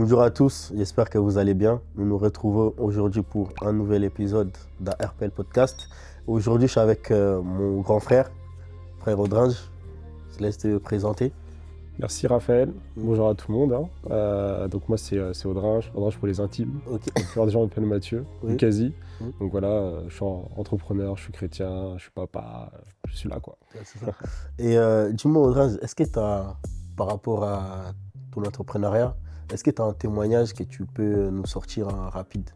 Bonjour à tous, j'espère que vous allez bien. Nous nous retrouvons aujourd'hui pour un nouvel épisode d'ARPL Podcast. Aujourd'hui, je suis avec mon grand frère Audringe. Je te laisse te présenter. Merci Raphaël, bonjour à tout le monde. Donc moi c'est Audringe pour les intimes. Ok. La plupart des gens m'appellent Mathieu, Oui. ou quasi. Oui. Donc voilà, je suis entrepreneur, je suis chrétien, je suis papa, je suis là quoi. C'est ça. Et dis-moi Audringe, est-ce que tu as, par rapport à ton entrepreneuriat, est-ce que tu as un témoignage que tu peux nous sortir en rapide?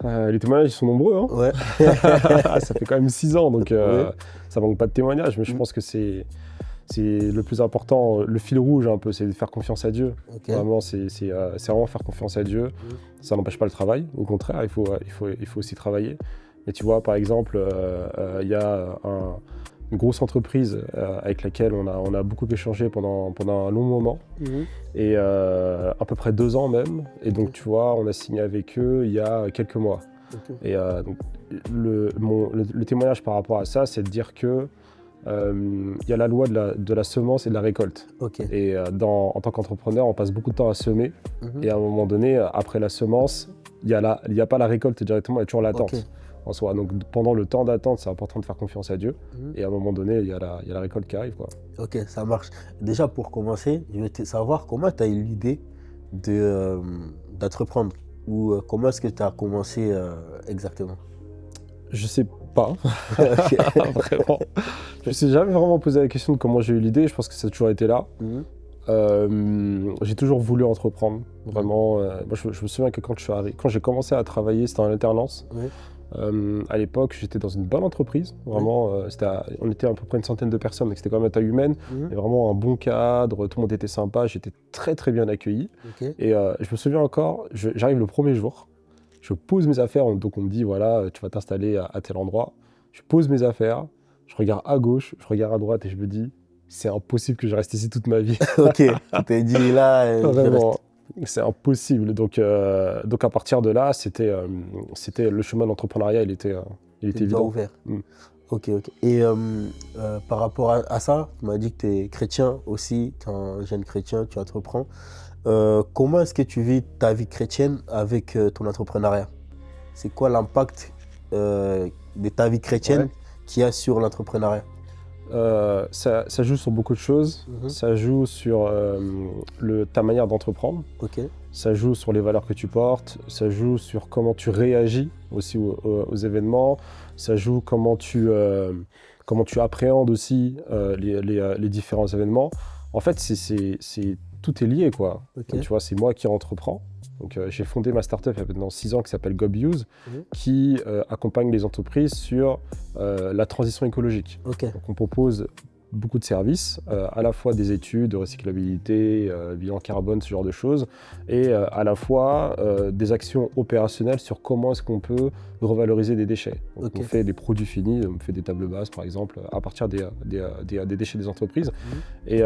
Les témoignages ils sont nombreux, hein. Ouais. Ça fait quand même 6 ans, donc Oui. ça manque pas de témoignages, mais je pense que c'est le plus important, le fil rouge un peu, c'est de faire confiance à Dieu. Ok. Vraiment, c'est vraiment faire confiance à Dieu. Ça n'empêche pas le travail, au contraire, il faut aussi travailler. Mais tu vois, par exemple, il y a une grosse entreprise avec laquelle on a beaucoup échangé pendant un long moment, et à peu près 2 ans même. Et donc, tu vois, on a signé avec eux il y a quelques mois. Ok. Et donc, le témoignage par rapport à ça, c'est de dire que il y a la loi de la semence et de la récolte. Ok. Et en tant qu'entrepreneur, on passe beaucoup de temps à semer. Et à un moment donné, après la semence, il n'y a pas la récolte directement, il y a toujours l'attente. Ok. En soi. Donc pendant le temps d'attente, c'est important de faire confiance à Dieu. Et à un moment donné, il y a la récolte qui arrive, quoi. Ok, ça marche. Déjà, pour commencer, je veux savoir comment tu as eu l'idée d'entreprendre ou comment est-ce que tu as commencé exactement? Je sais pas, Ok. vraiment. Je me suis jamais vraiment posé la question de comment j'ai eu l'idée. Je pense que ça a toujours été là. J'ai toujours voulu entreprendre, vraiment. Moi, je me souviens que quand j'ai commencé à travailler, c'était en alternance. Oui. À l'époque, j'étais dans une bonne entreprise, vraiment. On était à peu près une centaine de personnes, donc c'était quand même à taille humaine. Et vraiment un bon cadre, tout le monde était sympa, j'étais très très bien accueilli. Ok. Et je me souviens encore, j'arrive le premier jour, je pose mes affaires, donc on me dit voilà, tu vas t'installer à tel endroit. Je pose mes affaires, je regarde à gauche, je regarde à droite et je me dis c'est impossible que je reste ici toute ma vie. Ok, tu t'es dit là, je Vraiment, reste. c'est impossible. Donc à partir de là, c'était le chemin de l'entrepreneuriat, il était Déjà évident. ouvert. Ok, ok. Et par rapport à ça, tu m'as dit que tu es chrétien aussi, tu es un jeune chrétien, tu entreprends. Comment est-ce que tu vis ta vie chrétienne avec ton entrepreneuriat? C'est quoi l'impact de ta vie chrétienne qu'il y a sur l'entrepreneuriat? Ça joue sur beaucoup de choses. Ça joue sur ta manière d'entreprendre. Ok. Ça joue sur les valeurs que tu portes. Ça joue sur comment tu réagis aussi aux événements. Ça joue comment tu appréhendes aussi les différents événements. En fait, tout est lié, quoi. Ok. Donc, tu vois, c'est moi qui entreprends. Donc, j'ai fondé ma startup il y a maintenant 6 ans qui s'appelle GobUse, qui accompagne les entreprises sur la transition écologique. Ok. Donc, on propose beaucoup de services, à la fois des études de recyclabilité, bilan carbone, ce genre de choses, et à la fois des actions opérationnelles sur comment est-ce qu'on peut revaloriser des déchets. Donc, on fait des produits finis, on fait des tables basses par exemple, à partir des déchets des entreprises. Et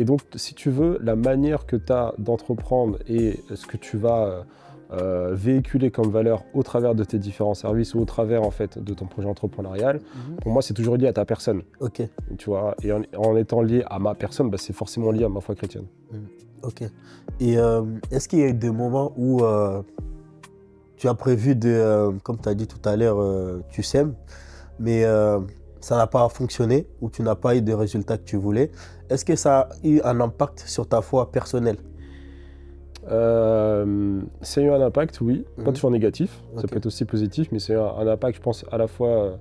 donc, si tu veux, la manière que tu as d'entreprendre et ce que tu vas véhiculer comme valeur au travers de tes différents services ou au travers en fait de ton projet entrepreneurial, pour moi c'est toujours lié à ta personne. Ok. Tu vois, et en étant lié à ma personne, c'est forcément lié à ma foi chrétienne. Ok. Et est-ce qu'il y a eu des moments où tu as prévu comme tu as dit tout à l'heure, tu sèmes, mais ça n'a pas fonctionné ou tu n'as pas eu de résultats que tu voulais? Est-ce que ça a eu un impact sur ta foi personnelle? Ça a eu un impact, oui, pas toujours négatif, ça Ok. peut être aussi positif, mais c'est un impact, je pense, à la fois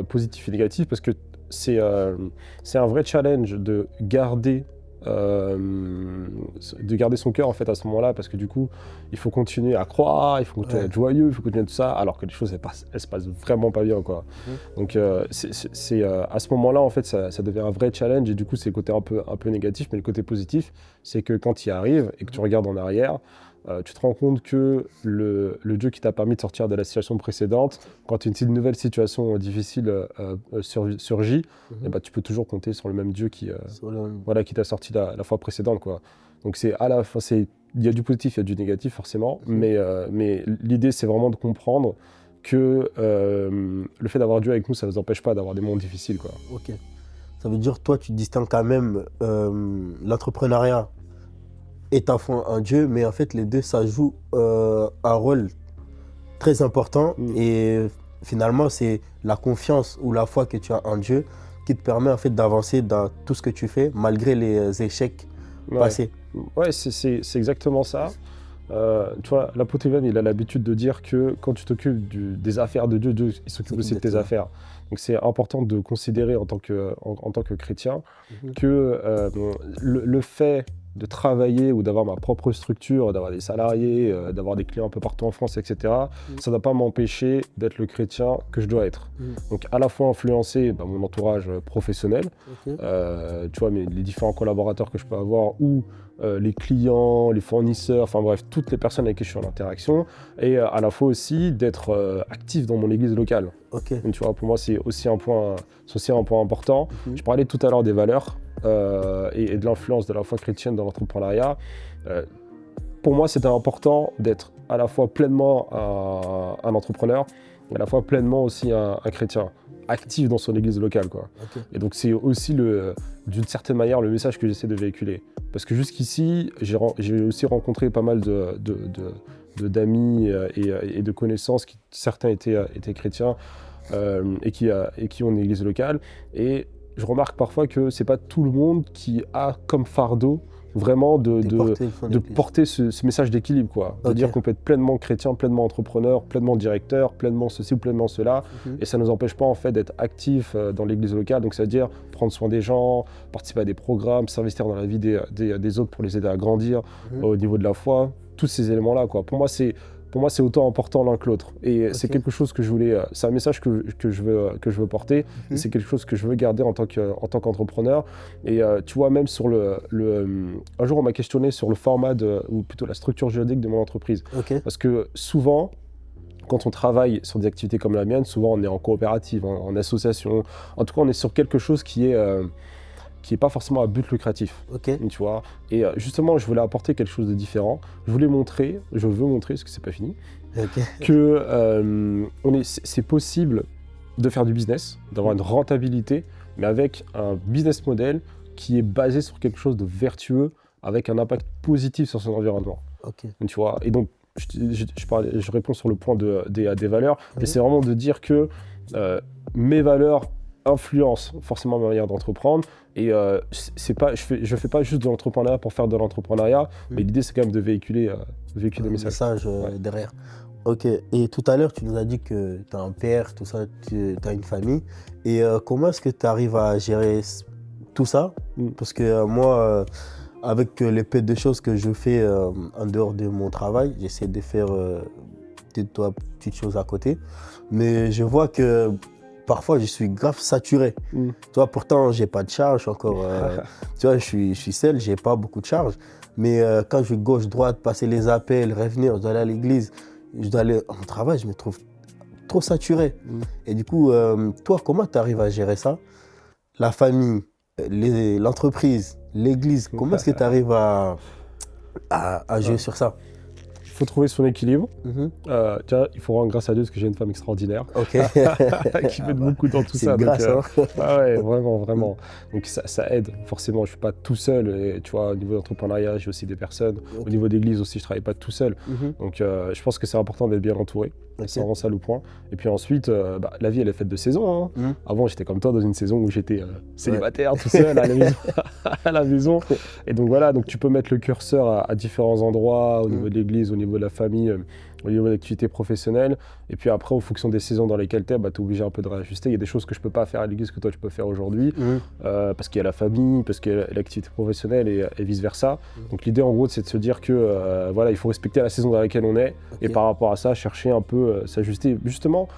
positif et négatif, parce que c'est un vrai challenge de garder son cœur en fait à ce moment-là, parce que du coup, il faut continuer à croire, il faut continuer à être joyeux, il faut continuer tout ça, alors que les choses elles se passent vraiment pas bien, quoi. Donc à ce moment-là, en fait, ça devient un vrai challenge, et du coup, c'est le côté un peu négatif, mais le côté positif, c'est que quand tu y arrives et que tu regardes en arrière, tu te rends compte que le Dieu qui t'a permis de sortir de la situation précédente, quand une nouvelle situation difficile surgit, tu peux toujours compter sur le même Dieu qui t'a sorti la fois précédente, quoi. Donc c'est à la fin, il y a du positif, il y a du négatif forcément, mais l'idée c'est vraiment de comprendre que le fait d'avoir Dieu avec nous, ça ne nous empêche pas d'avoir des moments difficiles, quoi. Ok. Ça veut dire toi tu distingues quand même l'entrepreneuriat et ta foi en Dieu, mais en fait, les deux, ça joue un rôle très important. Et finalement, c'est la confiance ou la foi que tu as en Dieu qui te permet en fait d'avancer dans tout ce que tu fais, malgré les échecs passés. Ouais, c'est exactement ça. Tu vois, l'apôtre Ivan, il a l'habitude de dire que quand tu t'occupes des affaires de Dieu, Dieu il s'occupe aussi de tes affaires. Donc c'est important de considérer en tant que chrétien que le fait de travailler ou d'avoir ma propre structure, d'avoir des salariés, d'avoir des clients un peu partout en France, etc., ça ne va pas m'empêcher d'être le chrétien que je dois être. Donc à la fois influencer mon entourage professionnel, tu vois, les différents collaborateurs que je peux avoir ou les clients, les fournisseurs, enfin bref, toutes les personnes avec qui je suis en interaction, et à la fois aussi d'être actif dans mon église locale. Donc, tu vois, pour moi, c'est aussi un point important. Je parlais tout à l'heure des valeurs et de l'influence de la foi chrétienne dans l'entrepreneuriat. Pour moi, c'était important d'être à la fois pleinement un entrepreneur, et à la fois pleinement aussi un chrétien actif dans son église locale, quoi. Et donc c'est aussi d'une certaine manière le message que j'essaie de véhiculer, parce que jusqu'ici j'ai aussi rencontré pas mal d'amis et de connaissances qui certains étaient chrétiens et qui ont une église locale, et je remarque parfois que c'est pas tout le monde qui a comme fardeau vraiment de porter ce message d'équilibre, quoi. De dire qu'on peut être pleinement chrétien, pleinement entrepreneur, pleinement directeur, pleinement ceci ou pleinement cela, et ça ne nous empêche pas en fait d'être actif dans l'église locale. Donc ça veut dire prendre soin des gens, participer à des programmes, s'investir dans la vie des autres pour les aider à grandir au niveau de la foi, tous ces éléments-là, quoi. Pour moi, c'est autant important l'un que l'autre. Et c'est quelque chose que je voulais... c'est un message que je veux porter. Et c'est quelque chose que je veux garder en tant qu'entrepreneur. Et tu vois, même sur un jour, on m'a questionné sur le format ou plutôt la structure juridique de mon entreprise. Parce que souvent, quand on travaille sur des activités comme la mienne, souvent on est en coopérative, en association. En tout cas, on est sur quelque chose qui est pas forcément à but lucratif, tu vois. Et justement, je voulais apporter quelque chose de différent. Je veux montrer, parce que c'est pas fini, que c'est possible de faire du business, d'avoir une rentabilité, mais avec un business model qui est basé sur quelque chose de vertueux, avec un impact positif sur son environnement. Tu vois. Et donc, je réponds sur le point des valeurs, et c'est vraiment de dire que mes valeurs influence forcément ma manière d'entreprendre, et je fais pas juste de l'entrepreneuriat pour faire de l'entrepreneuriat, mais l'idée c'est quand même de véhiculer des messages derrière. Et tout à l'heure tu nous as dit que tu as un père, tout ça, tu as une famille, et comment est-ce que tu arrives à gérer tout ça? Parce que moi, avec les peu de choses que je fais en dehors de mon travail, j'essaie de faire des petites choses à côté, mais je vois que parfois, je suis grave saturé. Tu vois, pourtant, j'ai pas de charge encore. Tu vois, je suis seul, j'ai pas beaucoup de charge. Mais quand je vais gauche-droite, passer les appels, revenir, je dois aller à l'église, je dois aller à mon travail, je me trouve trop saturé. Et du coup, toi, comment tu arrives à gérer ça? La famille, l'entreprise, l'église, comment est-ce que tu arrives à jouer sur ça? Il faut trouver son équilibre. Il faut rendre grâce à Dieu parce que j'ai une femme extraordinaire qui m'aide beaucoup dans tout ça. Grâce, ouais, vraiment. Donc ça aide. Forcément, je ne suis pas tout seul. Et, tu vois, au niveau d'entrepreneuriat, j'ai aussi des personnes. Au niveau d'église aussi, je ne travaille pas tout seul. Donc je pense que c'est important d'être bien entouré. C'est vraiment ça le point. Et puis ensuite, la vie, elle est faite de saisons. Avant, j'étais comme toi dans une saison où j'étais célibataire, tout seul à la maison. Et donc voilà, donc tu peux mettre le curseur à différents endroits, au niveau de l'église, au niveau de la famille, au niveau de l'activité professionnelle. Et puis après, en fonction des saisons dans lesquelles tu es, tu es obligé un peu de réajuster. Il y a des choses que je ne peux pas faire à l'église que toi, tu peux faire aujourd'hui, parce qu'il y a la famille, parce qu'il y a l'activité professionnelle et vice-versa. Donc l'idée, en gros, c'est de se dire que il faut respecter la saison dans laquelle on est. Et par rapport à ça, chercher un peu s'ajuster, justement,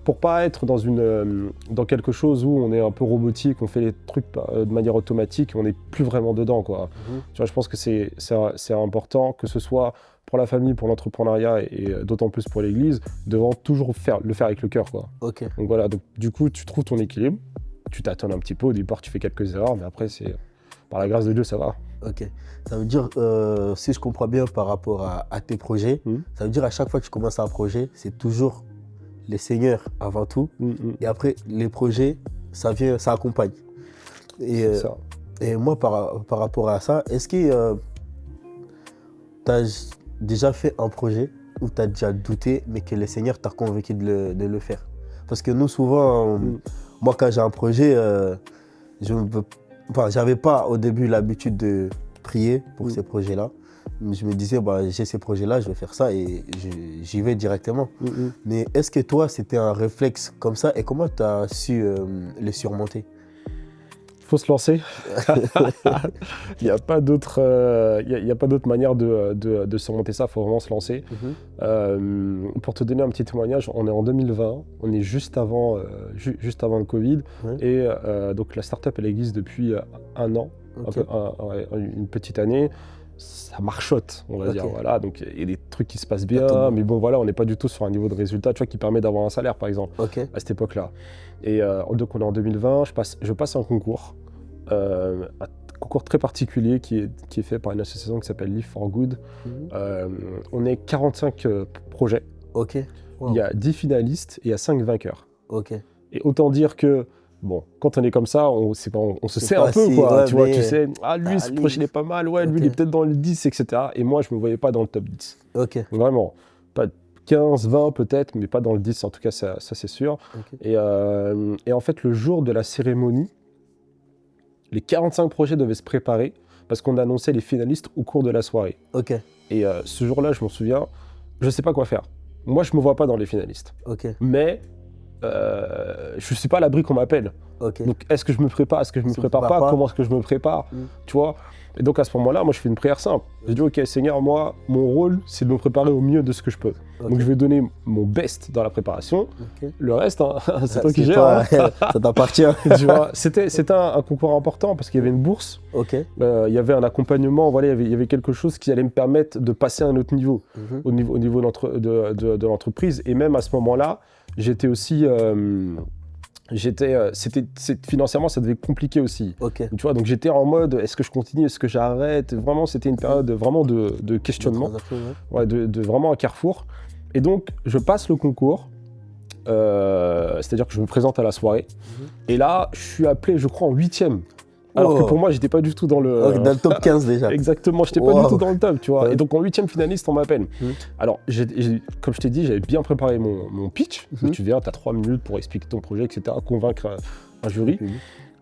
pour pas être dans quelque chose où on est un peu robotique, on fait les trucs de manière automatique, on n'est plus vraiment dedans, quoi. Tu vois, je pense que c'est important, que ce soit pour la famille, pour l'entrepreneuriat et d'autant plus pour l'église, devant toujours le faire avec le cœur, quoi. Donc voilà, donc, du coup, tu trouves ton équilibre, tu t'attends un petit peu, au départ tu fais quelques erreurs, mais après, par la grâce de Dieu, ça va. Ça veut dire, si je comprends bien par rapport à tes projets, ça veut dire à chaque fois que tu commences un projet, c'est toujours les seigneurs avant tout, et après les projets, ça accompagne. Et moi, par rapport à ça, est-ce que t'as déjà fait un projet où t'as déjà douté, mais que le Seigneur t'a convaincu de le faire? Parce que nous, souvent, moi, quand j'ai un projet, j'avais pas au début l'habitude de prier pour ces projets-là. Je me disais, j'ai ces projets-là, je vais faire ça et j'y vais directement. Mais est-ce que toi, c'était un réflexe comme ça et comment tu as su le surmonter? Faut se lancer. Il n'y a pas d'autre manière de surmonter ça, il faut vraiment se lancer. Pour te donner un petit témoignage, on est en 2020, on est juste avant le Covid, et donc la startup elle existe depuis un an, une petite année. Ça marchote, on va dire. Voilà. Donc il y a des trucs qui se passent bien, mais bon voilà, on n'est pas du tout sur un niveau de résultat, tu vois, qui permet d'avoir un salaire par exemple à cette époque-là. Et donc on est en 2020, je passe un concours, un concours très particulier qui est fait par une association qui s'appelle Live for Good. On est 45 projets. Il y a 10 finalistes et il y a 5 vainqueurs. Et autant dire que bon, quand on est comme ça, on se sait un peu, quoi. Tu vois, tu sais, lui, ce projet il est pas mal, lui, il est peut-être dans le 10, etc. Et moi, je me voyais pas dans le top 10. Vraiment. Pas 15, 20 peut-être, mais pas dans le 10, en tout cas, ça c'est sûr. Et en fait, le jour de la cérémonie, les 45 projets devaient se préparer parce qu'on annonçait les finalistes au cours de la soirée. Et ce jour-là, je m'en souviens, je sais pas quoi faire. Moi, je me vois pas dans les finalistes. Mais je suis pas à l'abri qu'on m'appelle. Donc est-ce que je me prépare, est-ce que je me prépare pas, comment est-ce que je me prépare, tu vois. Et donc à ce moment-là, moi je fais une prière simple. Je dis ok Seigneur, moi mon rôle c'est de me préparer au mieux de ce que je peux. Donc je vais donner mon best dans la préparation. Le reste, c'est toi qui gères. Ça t'appartient. Tu vois, c'était un concours important parce qu'il y avait une bourse. Il y avait un accompagnement, voilà, il y avait quelque chose qui allait me permettre de passer à un autre niveau, au niveau de l'entreprise. Et même à ce moment-là, j'étais aussi, financièrement, ça devait être compliqué aussi. Tu vois, donc j'étais en mode, est-ce que je continue, est-ce que j'arrête? Vraiment, c'était une période vraiment de questionnement, de vraiment un carrefour. Et donc, je passe le concours, c'est-à-dire que je me présente à la soirée. Et là, je suis appelé, je crois, en 8e. Alors que pour moi, j'étais pas du tout dans le top 15 déjà. Exactement, j'étais pas du tout dans le top, tu vois. Et donc en 8e finaliste, on m'appelle. Alors, comme je t'ai dit, j'avais bien préparé mon pitch. Tu viens, tu as 3 minutes pour expliquer ton projet, etc., convaincre un jury.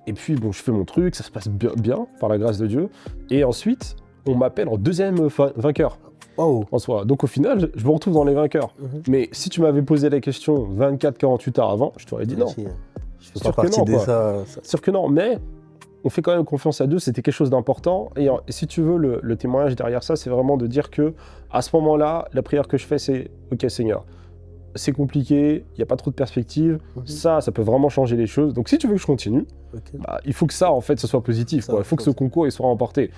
Et puis, bon, je fais mon truc, ça se passe bien, par la grâce de Dieu. Et ensuite, on m'appelle en 2e vainqueur. En soi. Donc au final, je me retrouve dans les vainqueurs. Mais si tu m'avais posé la question 24-48 heures avant, je t'aurais dit non. Je fais pas partie de ça. Sûr que non, mais on fait quand même confiance à Dieu, c'était quelque chose d'important. Et si tu veux, le témoignage derrière ça, c'est vraiment de dire que à ce moment-là, la prière que je fais, c'est « Ok Seigneur, c'est compliqué, il n'y a pas trop de perspectives, ça peut vraiment changer les choses. Donc si tu veux que je continue, il faut que ça, en fait, ce soit positif. Il faut que ce concours il soit remporté. »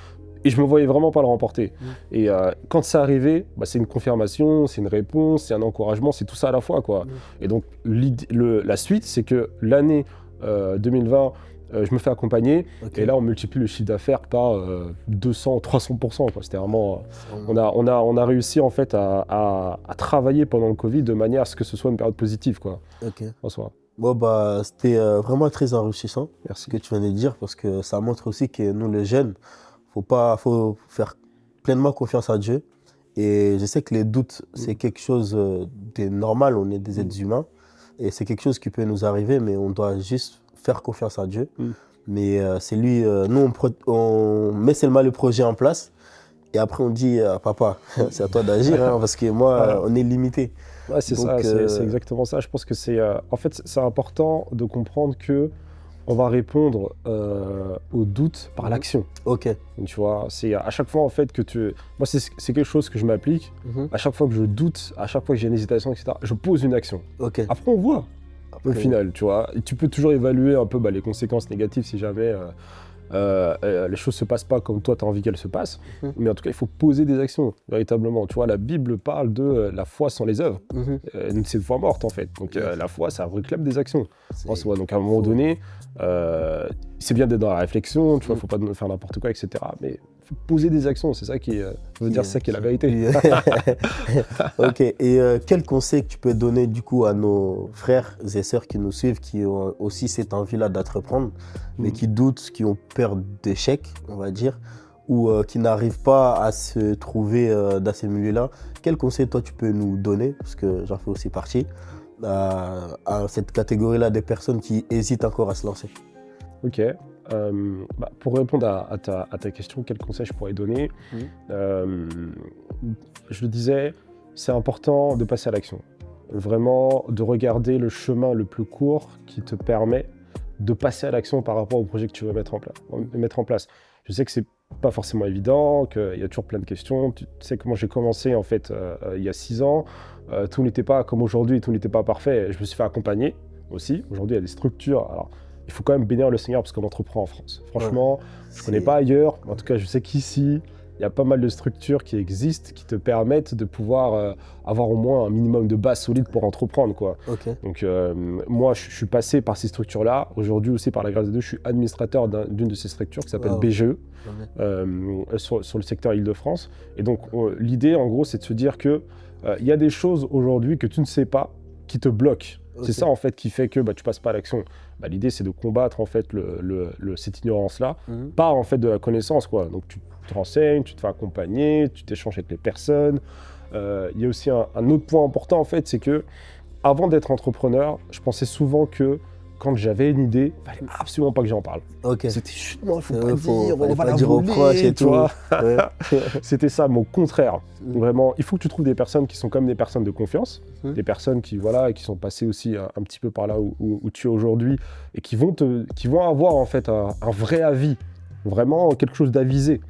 Et je me voyais vraiment pas le remporter. Et quand c'est arrivé, c'est une confirmation, c'est une réponse, c'est un encouragement, c'est tout ça à la fois, quoi. Et donc la suite, c'est que l'année 2020, je me fais accompagner, et là on multiplie le chiffre d'affaires par 200-300%. C'était vraiment, on a réussi en fait à travailler pendant le Covid de manière à ce que ce soit une période positive, quoi. En soi. Bon, c'était vraiment très enrichissant. Merci. Ce que tu viens de dire, parce que ça montre aussi que nous les jeunes, faut faire pleinement confiance à Dieu. Et je sais que les doutes, c'est quelque chose de normal, on est des êtres humains, et c'est quelque chose qui peut nous arriver, mais on doit juste faire confiance à Dieu. Mais c'est lui, nous on met seulement le projet en place, et après on dit papa, c'est à toi d'agir, parce que moi, on est limité. Ouais, c'est ça, c'est exactement ça. Je pense que en fait, c'est important de comprendre que on va répondre aux doutes par l'action. Tu vois, c'est à chaque fois en fait que moi c'est quelque chose que je m'applique. À chaque fois que je doute, à chaque fois que j'ai une hésitation, etc., je pose une action. Après on voit. Au final, tu vois, et tu peux toujours évaluer un peu les conséquences négatives si jamais les choses se passent pas comme toi tu as envie qu'elles se passent. Mais en tout cas, il faut poser des actions, véritablement. Tu vois, la Bible parle de la foi sans les œuvres. C'est une foi morte, en fait. Donc la foi, ça réclame des actions en soi. Donc à un moment donné, c'est bien d'être dans la réflexion, tu vois, faut pas faire n'importe quoi, etc. Mais faut poser des actions, c'est ça qui veut dire ça qui est la vérité. Et quel conseil tu peux donner du coup à nos frères et sœurs qui nous suivent, qui ont aussi cette envie-là d'entreprendre, mais qui doutent, qui ont peur d'échec, on va dire, ou qui n'arrivent pas à se trouver dans ces milieux-là, quel conseil toi tu peux nous donner, parce que j'en fais aussi partie, à cette catégorie-là des personnes qui hésitent encore à se lancer? Ok. Pour répondre à ta question, quel conseil je pourrais donner? Je le disais, c'est important de passer à l'action. Vraiment, de regarder le chemin le plus court qui te permet de passer à l'action par rapport au projet que tu veux mettre en place. Je sais que c'est pas forcément évident, qu'il y a toujours plein de questions. Tu sais comment j'ai commencé en fait il y a 6 ans. Tout n'était pas comme aujourd'hui, tout n'était pas parfait. Je me suis fait accompagner aussi. Aujourd'hui, il y a des structures. Alors, il faut quand même bénir le Seigneur parce qu'on entreprend en France. Franchement, je ne connais pas ailleurs. En tout cas, je sais qu'ici, il y a pas mal de structures qui existent, qui te permettent de pouvoir avoir au moins un minimum de base solide pour entreprendre, quoi. Okay. Donc, moi, je suis passé par ces structures-là. Aujourd'hui aussi, par la grâce de Dieu, je suis administrateur d'une de ces structures qui s'appelle BGE, sur le secteur Île-de-France. Et donc, l'idée, en gros, c'est de se dire qu'il y a des choses aujourd'hui que tu ne sais pas qui te bloquent. C'est ça en fait qui fait que tu passes pas à l'action. L'idée c'est de combattre en fait cette ignorance-là par en fait de la connaissance, quoi. Donc tu te renseignes, tu te fais accompagner, tu t'échanges avec les personnes. Il y a aussi un autre point important en fait, c'est que avant d'être entrepreneur, je pensais souvent que quand j'avais une idée, il fallait absolument pas que j'en parle. C'était chut, non, il faut pas dire, on va la dire aux proches et tout. C'était ça, mais au contraire. Vraiment, il faut que tu trouves des personnes qui sont comme des personnes de confiance, des personnes qui sont passées aussi un petit peu par là où tu es aujourd'hui et qui vont avoir en fait un vrai avis, vraiment quelque chose d'avisé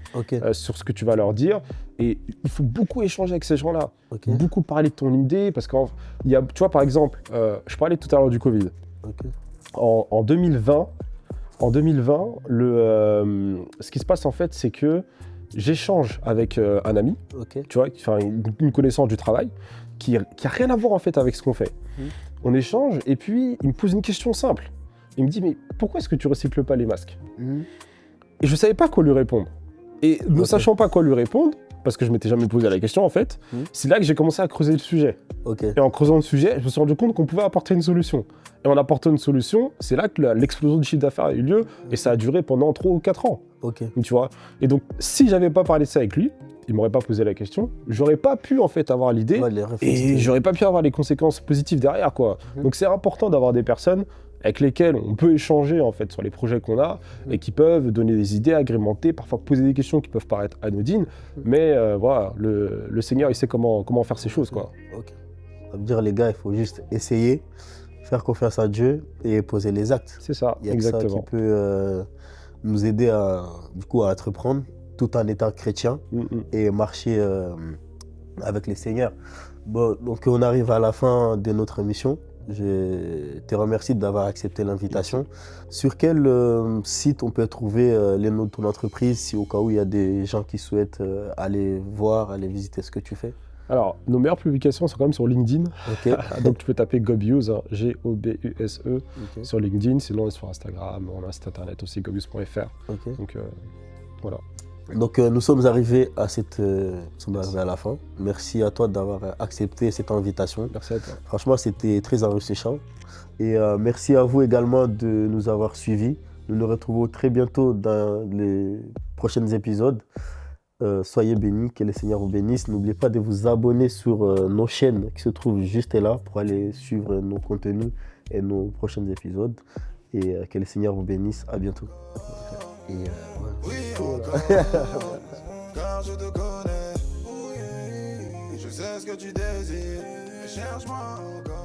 sur ce que tu vas leur dire. Et il faut beaucoup échanger avec ces gens-là, beaucoup parler de ton idée, parce que tu vois par exemple, je parlais tout à l'heure du Covid. En 2020, ce qui se passe en fait, c'est que j'échange avec un ami, tu vois, une connaissance du travail, qui a rien à voir en fait avec ce qu'on fait. On échange et puis il me pose une question simple. Il me dit mais pourquoi est-ce que tu recycles pas les masques? Et je savais pas quoi lui répondre. Et ne sachant pas quoi lui répondre, parce que je m'étais jamais posé la question en fait, c'est là que j'ai commencé à creuser le sujet. Et en creusant le sujet, je me suis rendu compte qu'on pouvait apporter une solution. Et en apportant une solution, c'est là que l'explosion du chiffre d'affaires a eu lieu et ça a duré pendant 3 ou 4 ans. Tu vois. Et donc, si j'avais pas parlé de ça avec lui, il m'aurait pas posé la question, j'aurais pas pu en fait avoir l'idée et j'aurais pas pu avoir les conséquences positives derrière, quoi. Donc c'est important d'avoir des personnes avec lesquelles on peut échanger en fait sur les projets qu'on a et qui peuvent donner des idées, agrémenter, parfois poser des questions qui peuvent paraître anodines, mais voilà, le Seigneur il sait comment faire ces choses, quoi. Ça veut dire les gars, il faut juste essayer, faire confiance à Dieu et poser les actes. C'est ça, il y a exactement. Que ça qui peut nous aider à entreprendre tout en étant chrétien et marcher avec les seigneurs. Bon, donc on arrive à la fin de notre émission. Je te remercie d'avoir accepté l'invitation. Sur quel site on peut trouver les noms de ton entreprise, si au cas où il y a des gens qui souhaitent aller voir, aller visiter ce que tu fais? Alors, nos meilleures publications sont quand même sur LinkedIn. Donc, tu peux taper Gobuse, G-O-B-U-S-E, sur LinkedIn. Sinon, on est sur Instagram, on a un site internet aussi, gobuse.fr. Donc, voilà. Donc, nous sommes arrivés à la fin. Merci à toi d'avoir accepté cette invitation. Merci à toi. Franchement, c'était très enrichissant. Et merci à vous également de nous avoir suivis. Nous nous retrouvons très bientôt dans les prochains épisodes. Soyez bénis, que le Seigneur vous bénisse. N'oubliez pas de vous abonner sur nos chaînes qui se trouvent juste là pour aller suivre nos contenus et nos prochains épisodes. Et que le Seigneur vous bénisse. À bientôt. Et car je te connais. Je sais ce que tu désires. Cherche-moi encore.